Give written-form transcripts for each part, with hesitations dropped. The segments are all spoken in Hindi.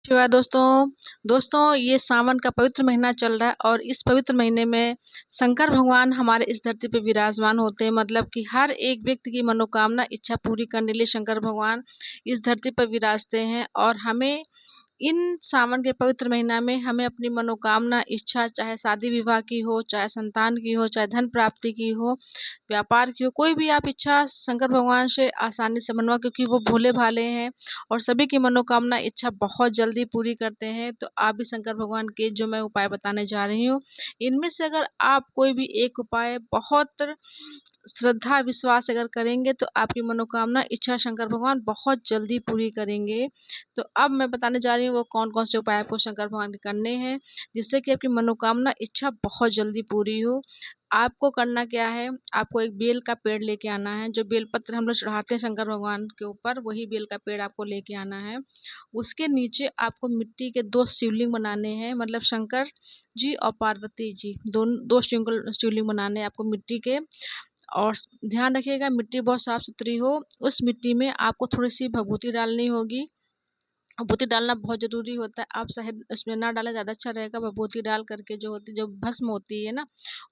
शिवाय दोस्तों ये सावन का पवित्र महीना चल रहा है और इस पवित्र महीने में शंकर भगवान हमारे इस धरती पे विराजमान होते हैं। मतलब कि हर एक व्यक्ति की मनोकामना इच्छा पूरी करने के लिए शंकर भगवान इस धरती पर विराजते हैं। और हमें इन सावन के पवित्र महीना में हमें अपनी मनोकामना इच्छा, चाहे शादी विवाह की हो, चाहे संतान की हो, चाहे धन प्राप्ति की हो, व्यापार की हो, कोई भी आप इच्छा शंकर भगवान से आसानी से मनवा, क्योंकि वो भोले भाले हैं और सभी की मनोकामना इच्छा बहुत जल्दी पूरी करते हैं। तो आप भी शंकर भगवान के जो मैं उपाय बताने जा रही हूँ, इनमें से अगर आप कोई भी एक उपाय बहुत श्रद्धा विश्वास अगर करेंगे तो आपकी मनोकामना इच्छा शंकर भगवान बहुत जल्दी पूरी करेंगे। तो अब मैं बताने जा रही हूँ वो कौन कौन से उपाय आपको शंकर भगवान के करने हैं, जिससे कि आपकी मनोकामना इच्छा बहुत जल्दी पूरी हो। आपको करना क्या है, आपको एक बेल का पेड़ लेके आना है। जो बेलपत्र हम लोग चढ़ाते हैं शंकर भगवान के ऊपर, वही बेल का पेड़ आपको लेके आना है। उसके नीचे आपको मिट्टी के 2 शिवलिंग बनाने हैं, मतलब शंकर जी और पार्वती जी दो शिवलिंग बनाने हैं आपको मिट्टी के। और ध्यान रखिएगा मिट्टी बहुत साफ सुथरी हो। उस मिट्टी में आपको थोड़ी सी भभूति डालनी होगी। भभूति डालना बहुत ज़रूरी होता है। आप शहद उसमें ना डालें, ज़्यादा अच्छा रहेगा। भभूति डाल करके जो होती जो भस्म होती है ना,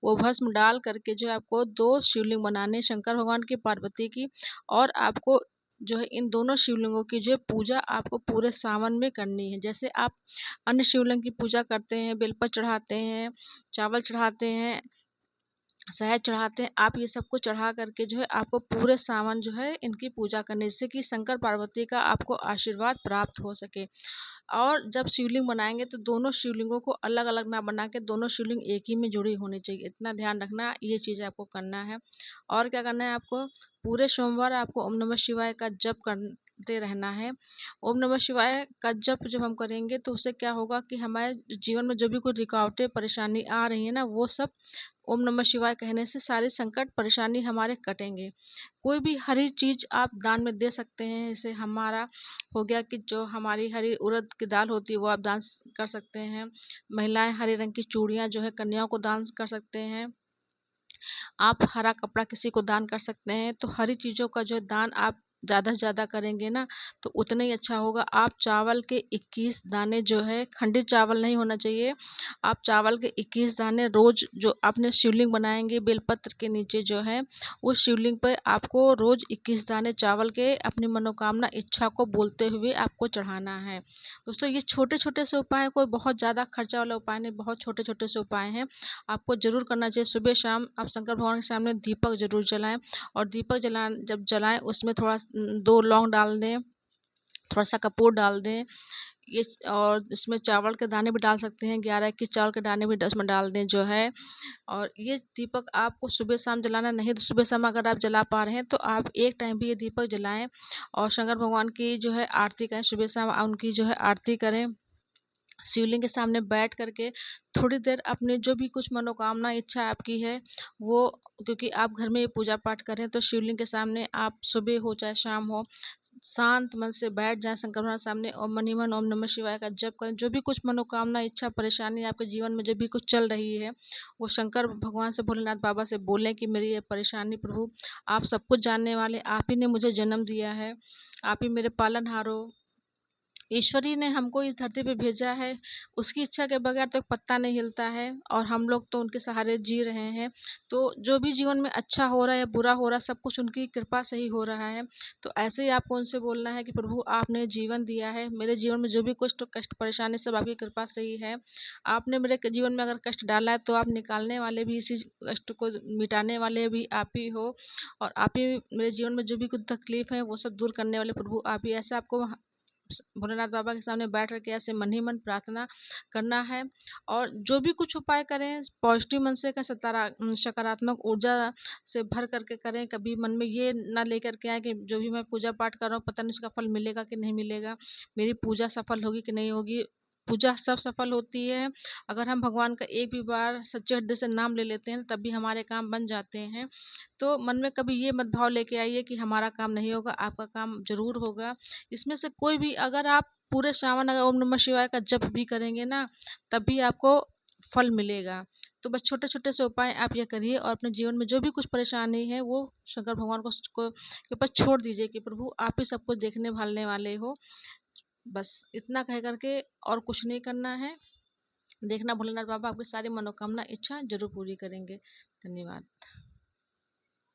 वो भस्म डाल करके जो है आपको 2 शिवलिंग बनाने, शंकर भगवान की, पार्वती की। और आपको जो है इन दोनों शिवलिंगों की जो है पूजा आपको पूरे सावन में करनी है। जैसे आप अन्य शिवलिंग की पूजा करते हैं, बेलपत्र चढ़ाते हैं, चावल चढ़ाते हैं, शहद चढ़ाते हैं, आप ये सब कुछ चढ़ा करके जो है आपको पूरे सावन जो है इनकी पूजा करने, जिससे कि शंकर पार्वती का आपको आशीर्वाद प्राप्त हो सके। और जब शिवलिंग बनाएंगे तो दोनों शिवलिंगों को अलग अलग ना बना के दोनों शिवलिंग एक ही में जुड़ी होनी चाहिए, इतना ध्यान रखना। ये चीज़ आपको करना है। और क्या करना है, आपको पूरे सोमवार आपको ओम नमः शिवाय का जप करते रहना है। ओम नमः शिवाय का जप जब हम करेंगे तो उससे क्या होगा कि हमारे जीवन में जो भी कोई रुकावटें परेशानी आ रही है ना, वो सब ओम नमः शिवाय कहने से सारे संकट परेशानी हमारे कटेंगे। कोई भी हरी चीज़ आप दान में दे सकते हैं। जैसे हमारा हो गया कि जो हमारी हरी उड़द की दाल होती है वो आप दान कर सकते हैं। महिलाएं हरे रंग की चूड़ियाँ जो है कन्याओं को दान कर सकते हैं। आप हरा कपड़ा किसी को दान कर सकते हैं। तो हरी चीज़ों का जो दान आप ज़्यादा से ज़्यादा करेंगे ना, तो उतना ही अच्छा होगा। आप चावल के 21 दाने जो है, खंडित चावल नहीं होना चाहिए। आप चावल के 21 दाने रोज़ जो आपने शिवलिंग बनाएंगे बेलपत्र के नीचे जो है, उस शिवलिंग पे आपको रोज़ 21 दाने चावल के अपनी मनोकामना इच्छा को बोलते हुए आपको चढ़ाना है। दोस्तों ये छोटे छोटे से उपाय, कोई बहुत ज़्यादा खर्चा वाला उपाय नहीं, बहुत छोटे छोटे से उपाय हैं। आपको ज़रूर करना चाहिए। सुबह शाम आप शंकर भगवान के सामने दीपक ज़रूर जलाएं। और दीपक जब जलाएं उसमें थोड़ा 2 लौंग डाल दें, थोड़ा सा कपूर डाल दें। ये और इसमें चावल के दाने भी डाल सकते हैं, 11 21 चावल के दाने भी उसमें डाल दें जो है। और ये दीपक आपको सुबह शाम जलाना, नहीं तो सुबह शाम अगर आप जला पा रहे हैं तो आप एक टाइम भी ये दीपक जलाएं। और शंकर भगवान की जो है आरती करें, सुबह शाम उनकी जो है आरती करें। शिवलिंग के सामने बैठ करके थोड़ी देर अपने जो भी कुछ मनोकामना इच्छा आपकी है वो, क्योंकि आप घर में ये पूजा पाठ करें तो शिवलिंग के सामने आप सुबह हो चाहे शाम हो, शांत मन से बैठ जाएं शंकर भगवान के सामने और मन ही मन ओम नमः शिवाय का जप करें। जो भी कुछ मनोकामना इच्छा परेशानी आपके जीवन में जो भी कुछ चल रही है, वो शंकर भगवान से, भोलेनाथ बाबा से बोलें कि मेरी ये परेशानी प्रभु आप सब कुछ जानने वाले, आप ही ने मुझे जन्म दिया है, आप ही मेरे पालनहार हो। ईश्वरी ने हमको इस धरती पे भेजा है, उसकी इच्छा के बगैर तो एक पत्ता नहीं हिलता है और हम लोग तो उनके सहारे जी रहे हैं। तो जो भी जीवन में अच्छा हो रहा है या बुरा हो रहा है, सब कुछ उनकी कृपा से ही हो रहा है। तो ऐसे ही आपको उनसे बोलना है कि प्रभु आपने जीवन दिया है, मेरे जीवन में जो भी कुछ तो कष्ट परेशानी सब आपकी कृपा से ही है। आपने मेरे जीवन में अगर कष्ट डाला है तो आप निकालने वाले भी, इसी कष्ट को मिटाने वाले भी आप ही हो। और आप ही मेरे जीवन में जो भी कुछ तकलीफ है वो सब दूर करने वाले प्रभु आप ही। ऐसा आपको भोलेनाथ बाबा के सामने बैठ करके ऐसे मन ही मन प्रार्थना करना है। और जो भी कुछ उपाय करें पॉजिटिव मन से करें, सकारात्मक ऊर्जा से भर करके करें। कभी मन में ये ना लेकर के आए कि जो भी मैं पूजा पाठ कर रहा हूँ पता नहीं उसका फल मिलेगा कि नहीं मिलेगा, मेरी पूजा सफल होगी कि नहीं होगी। पूजा सब सफल होती है अगर हम भगवान का एक भी बार सच्चे हृदय से नाम ले लेते हैं, तभी हमारे काम बन जाते हैं। तो मन में कभी ये मत भाव लेके आइए कि हमारा काम नहीं होगा, आपका काम जरूर होगा। इसमें से कोई भी अगर आप पूरे सावन अगर ओम नमः शिवाय का जप भी करेंगे ना, तभी आपको फल मिलेगा। तो बस छोटे छोटे से उपाय आप ये करिए और अपने जीवन में जो भी कुछ परेशानी है वो शंकर भगवान को के पास छोड़ दीजिए कि प्रभु आप ही सब कुछ देखने भालने वाले हो। बस इतना कह कर के और कुछ नहीं करना है। देखना भोलेनाथ बाबा आपकी सारी मनोकामना इच्छा ज़रूर पूरी करेंगे। धन्यवाद।